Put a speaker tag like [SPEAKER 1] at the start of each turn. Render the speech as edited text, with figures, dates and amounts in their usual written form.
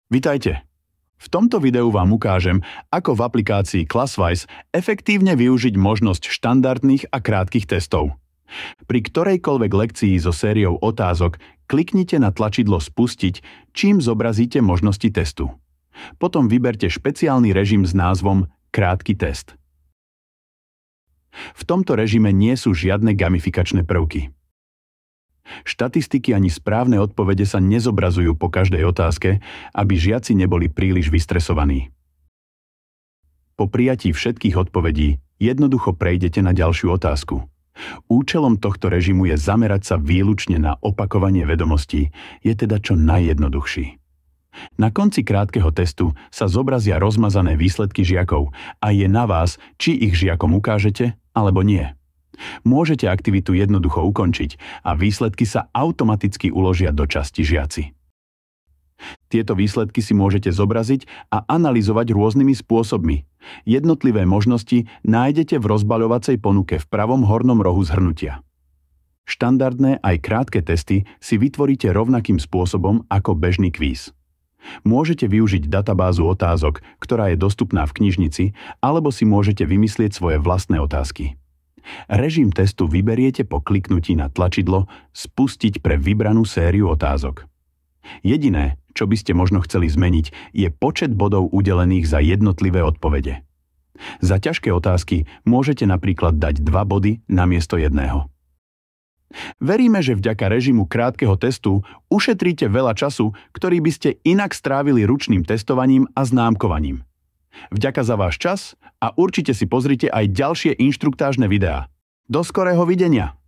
[SPEAKER 1] Vitajte. V tomto videu vám ukážem, ako v aplikácii Classwize efektívne využiť možnosť štandardných a krátkych testov. Pri ktorejkoľvek lekcii so sériou otázok kliknite na tlačidlo Spustiť, čím zobrazíte možnosti testu. Potom vyberte špeciálny režim s názvom Krátky test. V tomto režime nie sú žiadne gamifikačné prvky. Štatistiky ani správne odpovede sa nezobrazujú po každej otázke, aby žiaci neboli príliš vystresovaní. Po prijatí všetkých odpovedí jednoducho prejdete na ďalšiu otázku. Účelom tohto režimu je zamerať sa výlučne na opakovanie vedomostí, je teda čo najjednoduchší. Na konci krátkeho testu sa zobrazia rozmazané výsledky žiakov a je na vás, či ich žiakom ukážete alebo nie. Môžete aktivitu jednoducho ukončiť a výsledky sa automaticky uložia do časti žiaci. Tieto výsledky si môžete zobraziť a analyzovať rôznymi spôsobmi. Jednotlivé možnosti nájdete v rozbaľovacej ponuke v pravom hornom rohu zhrnutia. Štandardné aj krátke testy si vytvoríte rovnakým spôsobom ako bežný kvíz. Môžete využiť databázu otázok, ktorá je dostupná v knižnici, alebo si môžete vymyslieť svoje vlastné otázky. Režim testu vyberiete po kliknutí na tlačidlo Spustiť pre vybranú sériu otázok. Jediné, čo by ste možno chceli zmeniť, je počet bodov udelených za jednotlivé odpovede. Za ťažké otázky môžete napríklad dať 2 body namiesto 1. Veríme, že vďaka režimu krátkeho testu ušetríte veľa času, ktorý by ste inak strávili ručným testovaním a známkovaním. Vďaka za váš čas a určite si pozrite aj ďalšie inštruktážne videá. Do skorého videnia!